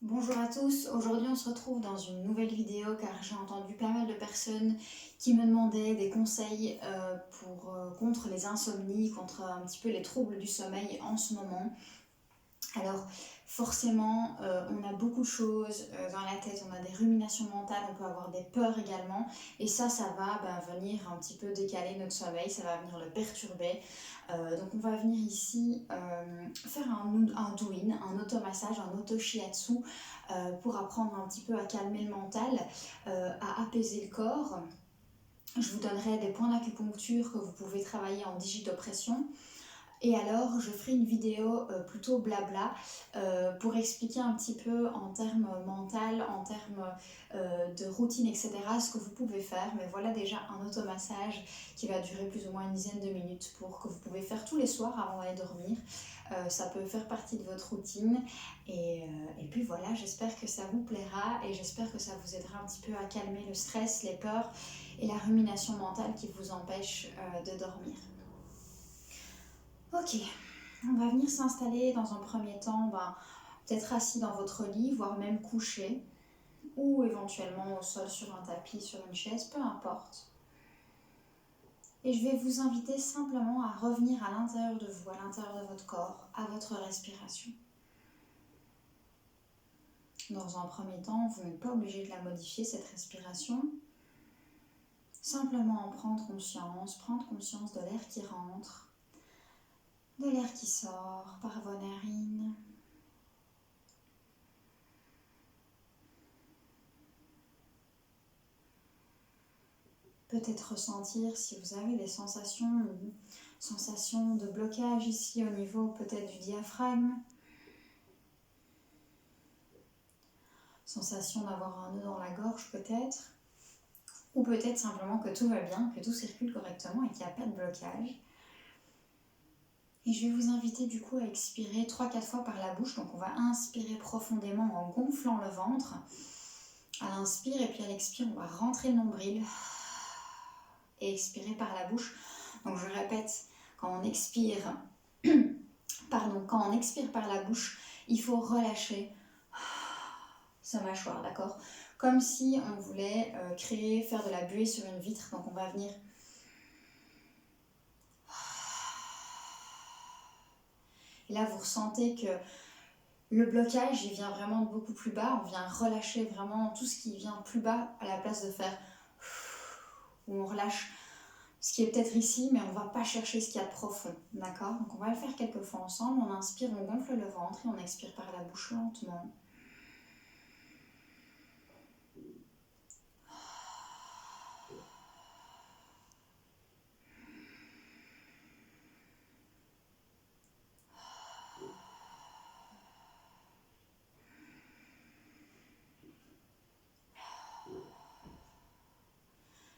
Bonjour à tous, aujourd'hui on se retrouve dans une nouvelle vidéo car j'ai entendu pas mal de personnes qui me demandaient des conseils contre les insomnies, contre un petit peu les troubles du sommeil en ce moment. Alors forcément on a beaucoup de choses dans la tête, on a des ruminations mentales, on peut avoir des peurs également et ça va venir un petit peu décaler notre sommeil, ça va venir le perturber. Donc on va venir ici faire un do-in, un automassage, un auto-shiatsu pour apprendre un petit peu à calmer le mental, à apaiser le corps. Je vous donnerai des points d'acupuncture que vous pouvez travailler en digitopression. Et alors, je ferai une vidéo plutôt blabla pour expliquer un petit peu en termes mental, en termes de routine, etc. ce que vous pouvez faire. Mais voilà déjà un automassage qui va durer plus ou moins une dizaine de minutes pour que vous pouvez faire tous les soirs avant d'aller dormir. Ça peut faire partie de votre routine. Et puis voilà, j'espère que ça vous plaira et j'espère que ça vous aidera un petit peu à calmer le stress, les peurs et la rumination mentale qui vous empêche de dormir. Ok, on va venir s'installer dans un premier temps, peut-être assis dans votre lit, voire même couché, ou éventuellement au sol sur un tapis, sur une chaise, peu importe. Et je vais vous inviter simplement à revenir à l'intérieur de vous, à l'intérieur de votre corps, à votre respiration. Dans un premier temps, vous n'êtes pas obligé de la modifier, cette respiration. Simplement en prendre conscience de l'air qui rentre, de l'air qui sort par vos narines. Peut-être ressentir si vous avez des sensations de blocage ici au niveau peut-être du diaphragme. Sensation d'avoir un nœud dans la gorge peut-être. Ou peut-être simplement que tout va bien, que tout circule correctement et qu'il n'y a pas de blocage. Et je vais vous inviter du coup à expirer 3-4 fois par la bouche. Donc on va inspirer profondément en gonflant le ventre. À l'inspire et puis à l'expire, on va rentrer le nombril. Et expirer par la bouche. Donc je répète, quand on expire par la bouche, il faut relâcher sa mâchoire, d'accord? Comme si on voulait faire de la buée sur une vitre. Donc on va venir et là vous ressentez que le blocage il vient vraiment de beaucoup plus bas. On vient relâcher vraiment tout ce qui vient plus bas à la place de faire où on relâche ce qui est peut-être ici, mais on ne va pas chercher ce qu'il y a de profond, d'accord? Donc on va le faire quelques fois ensemble. On inspire, on gonfle le ventre et on expire par la bouche lentement.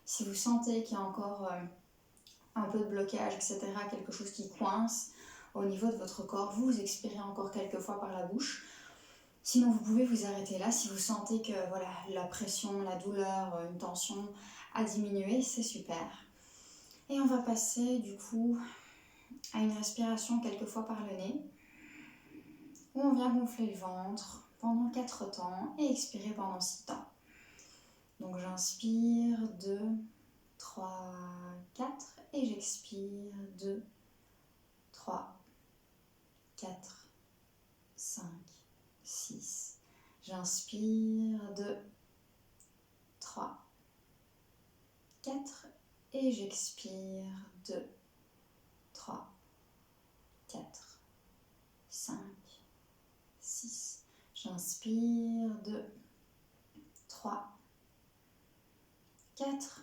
Si vous sentez qu'il y a encore un peu de blocage, etc., quelque chose qui coince au niveau de votre corps, vous expirez encore quelques fois par la bouche. Sinon, vous pouvez vous arrêter là. Si vous sentez que voilà, la pression, la douleur, une tension a diminué, c'est super. Et on va passer du coup à une respiration quelques fois par le nez, où on vient gonfler le ventre pendant 4 temps et expirer pendant 6 temps. Donc j'inspire 2, 3, 4 et j'expire 2, 3, 4, 5, 6. J'inspire 2, 3, 4 et j'expire 2, 3, 4, 5, 6. J'inspire 2, 3, 4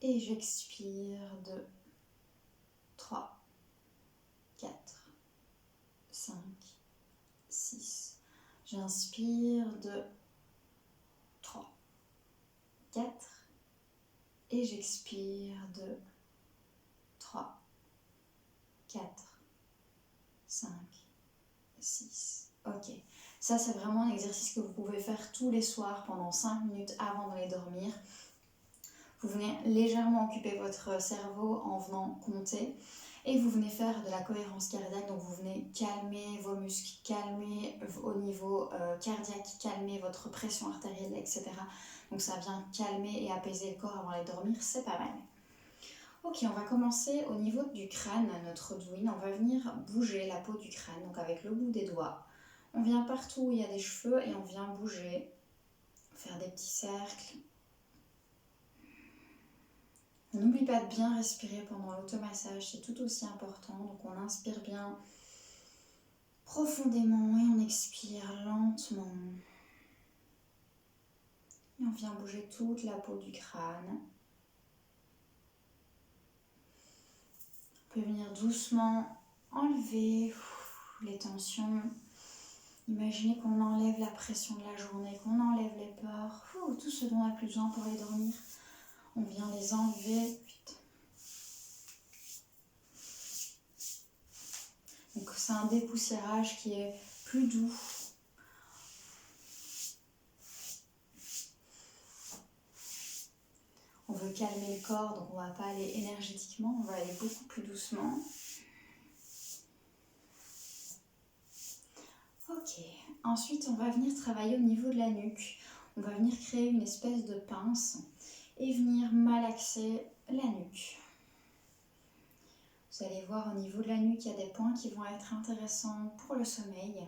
et j'expire 2, 3, 4, 5, 6. J'inspire 2, 3, 4 et j'expire 2, 3, 4, 5, 6. Ok, ça c'est vraiment un exercice que vous pouvez faire tous les soirs pendant 5 minutes avant d'aller dormir. Vous venez légèrement occuper votre cerveau en venant compter Et vous venez faire de la cohérence cardiaque, donc vous venez calmer vos muscles, calmer au niveau cardiaque, calmer votre pression artérielle, etc. Donc ça vient calmer et apaiser le corps avant d'aller dormir, c'est pas mal. Ok, on va commencer au niveau du crâne, notre douine. On va venir bouger la peau du crâne, donc avec le bout des doigts. On vient partout où il y a des cheveux et on vient bouger, faire des petits cercles. On n'oublie pas de bien respirer pendant l'automassage, c'est tout aussi important. Donc on inspire bien profondément et on expire lentement. Et on vient bouger toute la peau du crâne. On peut venir doucement enlever les tensions. Imaginez qu'on enlève la pression de la journée, qu'on enlève les peurs, tout ce dont on a plus besoin pour aller dormir. On vient les enlever. Donc c'est un dépoussiérage qui est plus doux. On veut calmer le corps, donc on ne va pas aller énergétiquement, on va aller beaucoup plus doucement. Ok, ensuite on va venir travailler au niveau de la nuque. On va venir créer une espèce de pince et venir malaxer la nuque. Vous allez voir au niveau de la nuque, il y a des points qui vont être intéressants pour le sommeil.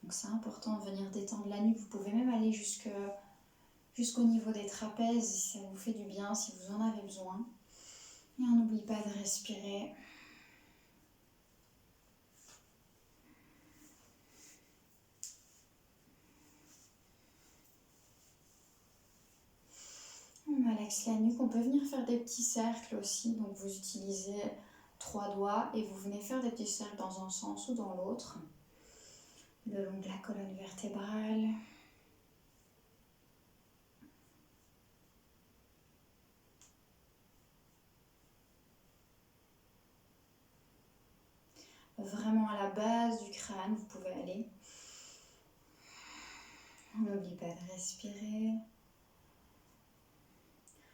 Donc c'est important de venir détendre la nuque. Vous pouvez même aller jusqu'au niveau des trapèzes si ça vous fait du bien, si vous en avez besoin. Et on n'oublie pas de respirer. On malaxe la nuque. On peut venir faire des petits cercles aussi. Donc vous utilisez 3 doigts et vous venez faire des petits cercles dans un sens ou dans l'autre. Le long de la colonne vertébrale. Vraiment à la base du crâne, vous pouvez aller. On n'oublie pas de respirer.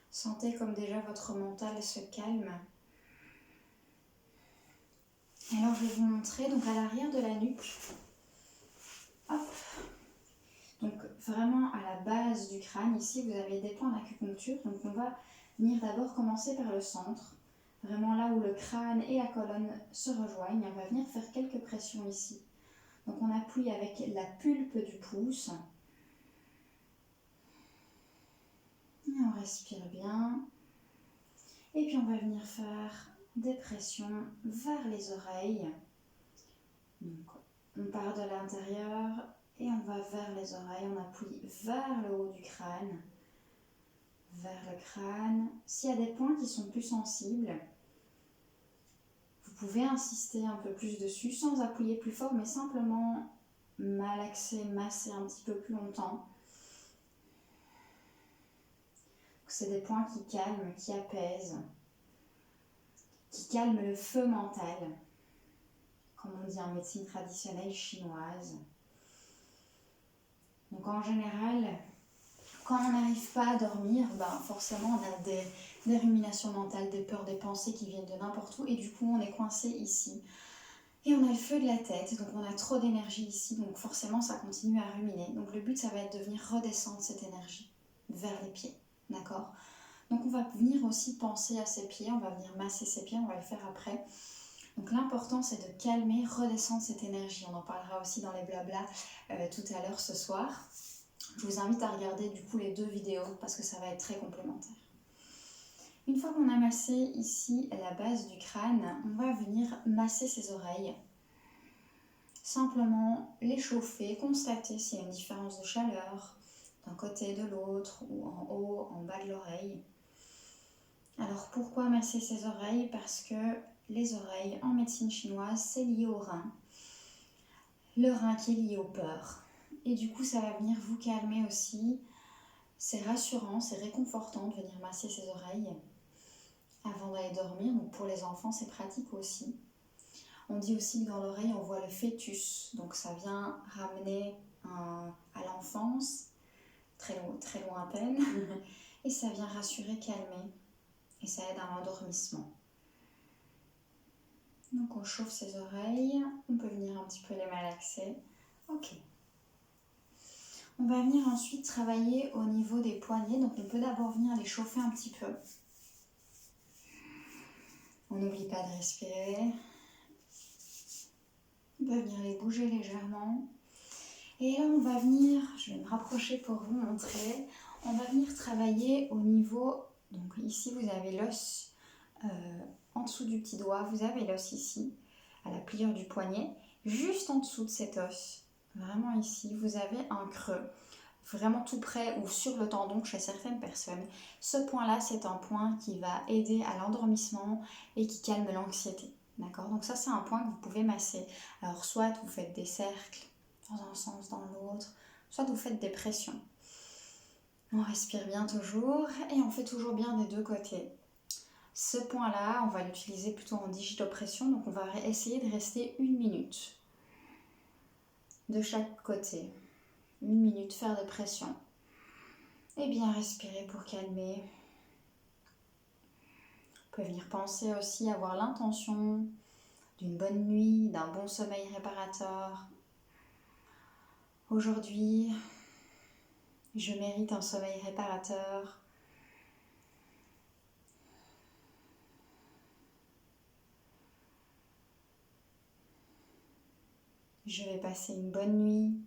Sentez comme déjà votre mental se calme. Alors je vais vous montrer donc à l'arrière de la nuque. Hop. Donc vraiment à la base du crâne, ici vous avez des points d'acupuncture. Donc on va venir d'abord commencer par le centre. Vraiment là où le crâne et la colonne se rejoignent. On va venir faire quelques pressions ici. Donc on appuie avec la pulpe du pouce. Et on respire bien. Et puis on va venir faire des pressions vers les oreilles. Donc on part de l'intérieur et on va vers les oreilles. On appuie vers le haut du crâne. Vers le crâne. S'il y a des points qui sont plus sensibles, vous pouvez insister un peu plus dessus sans appuyer plus fort, mais simplement malaxer, masser un petit peu plus longtemps. C'est des points qui calment, qui apaisent, qui calment le feu mental, comme on dit en médecine traditionnelle chinoise. Donc en général, quand on n'arrive pas à dormir, forcément on a des ruminations mentales, des peurs, des pensées qui viennent de n'importe où et du coup on est coincé ici. Et on a le feu de la tête, donc on a trop d'énergie ici, donc forcément ça continue à ruminer. Donc le but ça va être de venir redescendre cette énergie vers les pieds, d'accord ? Donc on va venir aussi penser à ses pieds, on va venir masser ses pieds, on va le faire après. Donc l'important c'est de calmer, redescendre cette énergie. On en parlera aussi dans les blablas tout à l'heure ce soir. Je vous invite à regarder du coup les 2 vidéos parce que ça va être très complémentaire. Une fois qu'on a massé ici la base du crâne, on va venir masser ses oreilles. Simplement les chauffer, constater s'il y a une différence de chaleur d'un côté, de l'autre, ou en haut, en bas de l'oreille. Alors pourquoi masser ses oreilles ? Parce que les oreilles en médecine chinoise, c'est lié au rein. Le rein qui est lié aux peurs. Et du coup, ça va venir vous calmer aussi. C'est rassurant, c'est réconfortant de venir masser ses oreilles avant d'aller dormir. Donc pour les enfants, c'est pratique aussi. On dit aussi que dans l'oreille, on voit le fœtus. Donc ça vient ramener à l'enfance, très lointaine. Et ça vient rassurer, calmer. Et ça aide à l'endormissement. Donc on chauffe ses oreilles, on peut venir un petit peu les malaxer. Ok. On va venir ensuite travailler au niveau des poignets, donc on peut d'abord venir les chauffer un petit peu. On n'oublie pas de respirer. On peut venir les bouger légèrement. Et là on va venir, je vais me rapprocher pour vous montrer, on va venir travailler au niveau, donc ici vous avez l'os en dessous du petit doigt, vous avez l'os ici, à la pliure du poignet, juste en dessous de cet os, vraiment ici, vous avez un creux, vraiment tout près ou sur le tendon chez certaines personnes. Ce point-là, c'est un point qui va aider à l'endormissement et qui calme l'anxiété. D'accord? Donc ça, c'est un point que vous pouvez masser. Alors, soit vous faites des cercles dans un sens, dans l'autre, soit vous faites des pressions. On respire bien toujours et on fait toujours bien des deux côtés. Ce point-là, on va l'utiliser plutôt en digitopression, donc on va essayer de rester 1 minute de chaque côté. 1 minute, faire des pressions. Et bien respirer pour calmer. On peut venir penser aussi avoir l'intention d'une bonne nuit, d'un bon sommeil réparateur. Aujourd'hui, je mérite un sommeil réparateur. Je vais passer une bonne nuit.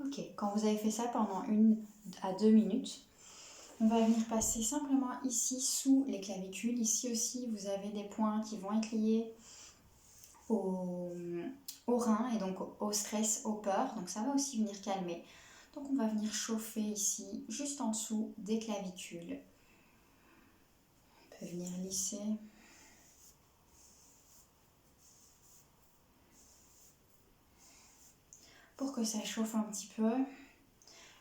Ok, quand vous avez fait ça pendant 1 à 2 minutes, on va venir passer simplement ici sous les clavicules. Ici aussi, vous avez des points qui vont être liés au rein et donc au stress, aux peurs. Donc ça va aussi venir calmer. Donc on va venir chauffer ici, juste en dessous des clavicules. On peut venir lisser. Pour que ça chauffe un petit peu.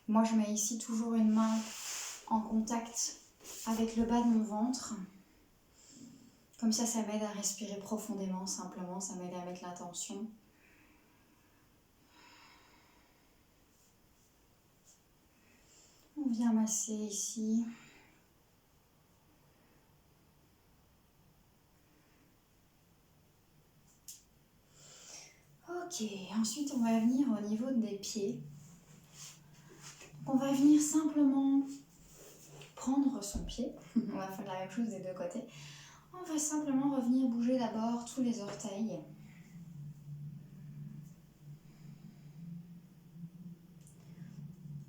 Moi je mets ici toujours une main en contact avec le bas de mon ventre. Comme ça m'aide à respirer profondément, simplement, ça m'aide à mettre l'intention. On vient masser ici. Ok, ensuite on va venir au niveau des pieds. On va venir simplement prendre son pied. On va faire la même chose des deux côtés. On va simplement revenir bouger d'abord tous les orteils.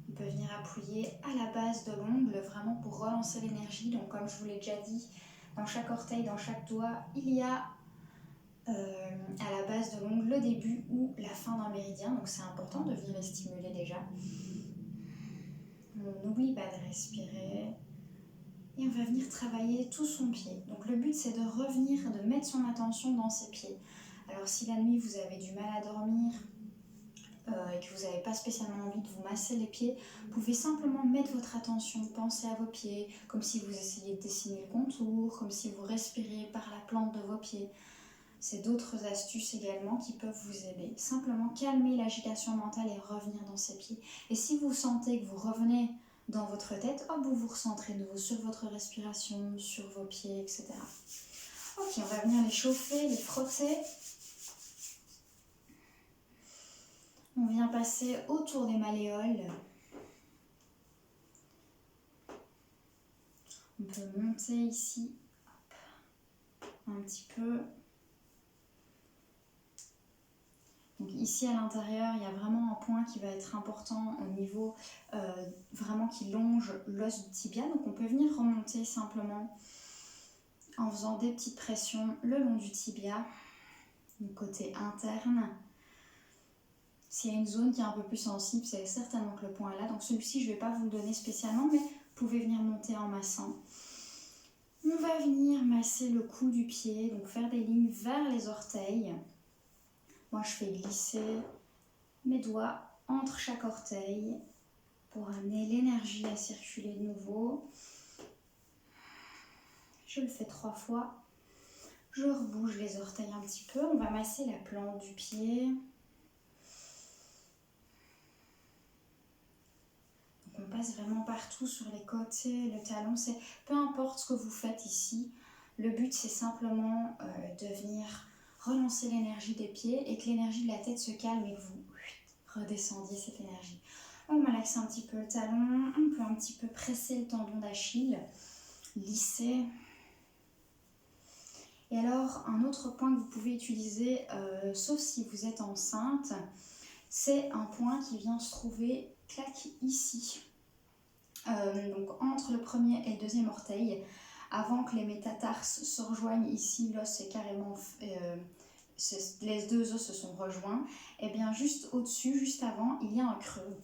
On peut venir appuyer à la base de l'ongle, vraiment pour relancer l'énergie. Donc comme je vous l'ai déjà dit, dans chaque orteil, dans chaque doigt, il y a à la base de l'ongle le début ou la fin d'un méridien. Donc c'est important de venir les stimuler déjà. On n'oublie pas de respirer. Et on va venir travailler tout son pied. Donc le but c'est de revenir, de mettre son attention dans ses pieds. Alors si la nuit vous avez du mal à dormir et que vous n'avez pas spécialement envie de vous masser les pieds, vous pouvez simplement mettre votre attention, penser à vos pieds, comme si vous essayiez de dessiner le contour, comme si vous respiriez par la plante de vos pieds. C'est d'autres astuces également qui peuvent vous aider. Simplement calmer l'agitation mentale et revenir dans ses pieds. Et si vous sentez que vous revenez dans votre tête, hop, vous vous recentrez de nouveau sur votre respiration, sur vos pieds, etc. Ok, on va venir les chauffer, les frotter. On vient passer autour des malléoles. On peut monter ici, hop, un petit peu. Donc ici à l'intérieur, il y a vraiment un point qui va être important au niveau vraiment qui longe l'os du tibia. Donc on peut venir remonter simplement en faisant des petites pressions le long du tibia, du côté interne. S'il y a une zone qui est un peu plus sensible, c'est certainement que le point est là. Donc celui-ci, je ne vais pas vous le donner spécialement, mais vous pouvez venir monter en massant. On va venir masser le cou du pied, donc faire des lignes vers les orteils. Moi, je fais glisser mes doigts entre chaque orteil pour amener l'énergie à circuler de nouveau. Je le fais 3 fois. Je rebouge les orteils un petit peu. On va masser la plante du pied. Donc on passe vraiment partout sur les côtés, le talon. Peu importe ce que vous faites ici, Le but, c'est simplement de venir relancer l'énergie des pieds et que l'énergie de la tête se calme et que vous redescendiez cette énergie. On malaxe un petit peu le talon, on peut un petit peu presser le tendon d'Achille, lisser. Et alors, un autre point que vous pouvez utiliser, sauf si vous êtes enceinte, c'est un point qui vient se trouver, clac, ici. Donc entre le premier et le deuxième orteil, avant que les métatarses se rejoignent ici, l'os est carrément... les deux os se sont rejoints, et bien juste au-dessus, juste avant, il y a un creux.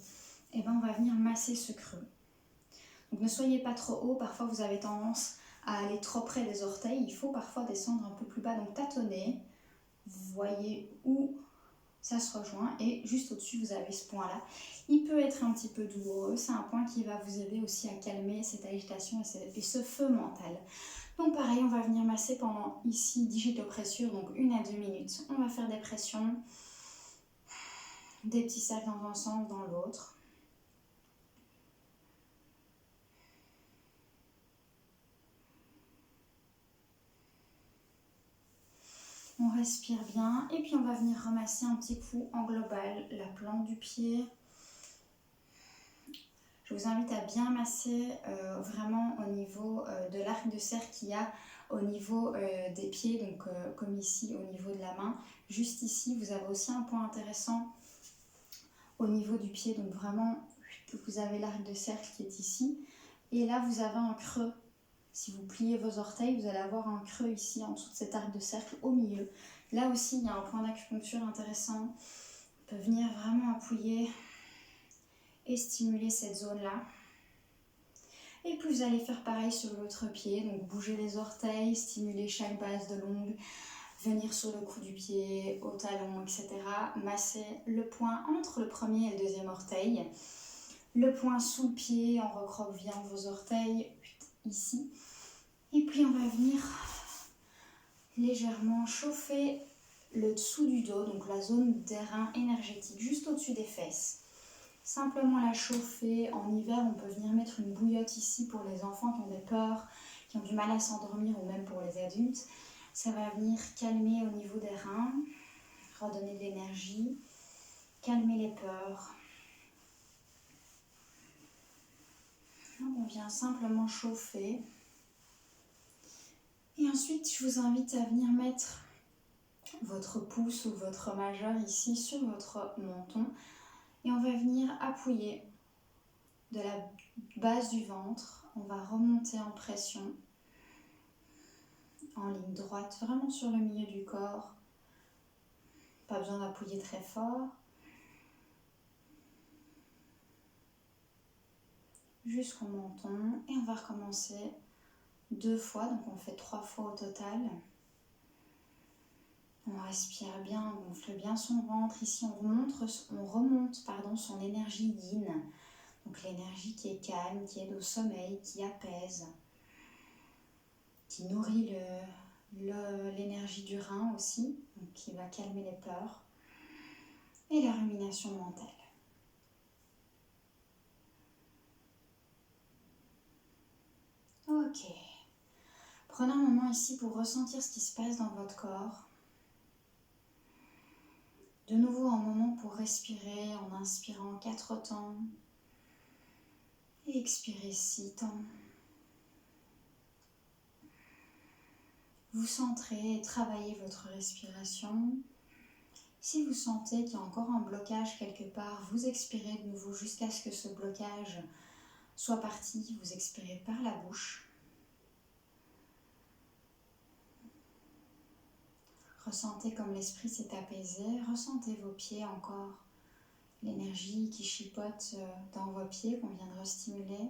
Et bien on va venir masser ce creux. Donc ne soyez pas trop haut, parfois vous avez tendance à aller trop près des orteils, il faut parfois descendre un peu plus bas, donc tâtonnez, vous voyez où ça se rejoint et juste au-dessus vous avez ce point-là. Il peut être un petit peu douloureux, c'est un point qui va vous aider aussi à calmer cette agitation et ce feu mental. Donc pareil, on va venir masser pendant ici digitopressure, donc 1 à 2 minutes. On va faire des pressions, des petits cercles dans un sens, dans l'autre. On respire bien et puis on va venir ramasser un petit coup en global la plante du pied. Je vous invite à bien masser vraiment au niveau de l'arc de cercle qu'il y a au niveau des pieds, donc comme ici au niveau de la main. Juste ici, vous avez aussi un point intéressant au niveau du pied, donc vraiment vous avez l'arc de cercle qui est ici. Et là, vous avez un creux. Si vous pliez vos orteils, vous allez avoir un creux ici en dessous de cet arc de cercle au milieu. Là aussi, il y a un point d'acupuncture intéressant. On peut venir vraiment appuyer et stimuler cette zone-là. Et puis vous allez faire pareil sur l'autre pied, donc bouger les orteils, stimuler chaque base de l'ongle, venir sur le cou du pied, au talon, etc. Masser le point entre le premier et le deuxième orteil. Le point sous le pied en recroquevillant vos orteils, ici. Et puis on va venir légèrement chauffer le dessous du dos, donc la zone des reins énergétiques, juste au-dessus des fesses. Simplement la chauffer. En hiver, on peut venir mettre une bouillotte ici pour les enfants qui ont des peurs, qui ont du mal à s'endormir ou même pour les adultes. Ça va venir calmer au niveau des reins, redonner de l'énergie, calmer les peurs. Donc on vient simplement chauffer. Et ensuite, je vous invite à venir mettre votre pouce ou votre majeur ici sur votre menton. Et on va venir appuyer de la base du ventre. On va remonter en pression, en ligne droite, vraiment sur le milieu du corps. Pas besoin d'appuyer très fort. Jusqu'au menton. Et on va recommencer 2 fois, donc on fait 3 fois au total. On respire bien, on gonfle bien son ventre. Ici, on remonte son énergie yin. Donc l'énergie qui est calme, qui aide au sommeil, qui apaise, qui nourrit l'énergie du rein aussi, donc qui va calmer les peurs et la rumination mentale. Ok. Prenez un moment ici pour ressentir ce qui se passe dans votre corps. De nouveau, un moment pour respirer en inspirant 4 temps et expirer 6 temps. Vous centrez et travaillez votre respiration. Si vous sentez qu'il y a encore un blocage quelque part, vous expirez de nouveau jusqu'à ce que ce blocage soit parti. Vous expirez par la bouche. Ressentez comme l'esprit s'est apaisé. Ressentez vos pieds encore. L'énergie qui chipote dans vos pieds qu'on vient de restimuler.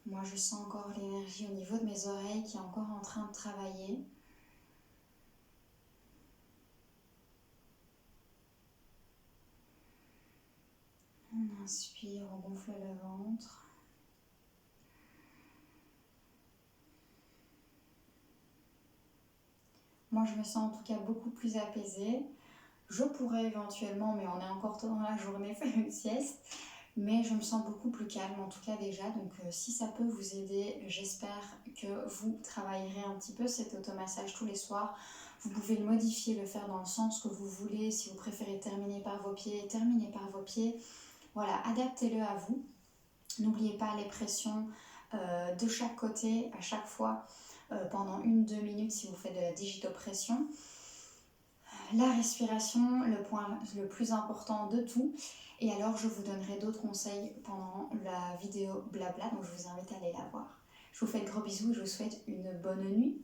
Moi, je sens encore l'énergie au niveau de mes oreilles qui est encore en train de travailler. On inspire, on gonfle le ventre. Moi, je me sens en tout cas beaucoup plus apaisée. Je pourrais éventuellement, mais on est encore tôt dans la journée, faire une sieste. mais je me sens beaucoup plus calme en tout cas déjà. Donc si ça peut vous aider, j'espère que vous travaillerez un petit peu cet automassage tous les soirs. Vous pouvez le modifier, le faire dans le sens que vous voulez. Si vous préférez terminer par vos pieds, terminez par vos pieds. Voilà, adaptez-le à vous. N'oubliez pas les pressions de chaque côté à chaque fois pendant 1-2 minutes si vous faites de la digitopression. La respiration, le point le plus important de tout. Et alors je vous donnerai d'autres conseils pendant la vidéo blabla, donc je vous invite à aller la voir. Je vous fais de gros bisous et je vous souhaite une bonne nuit.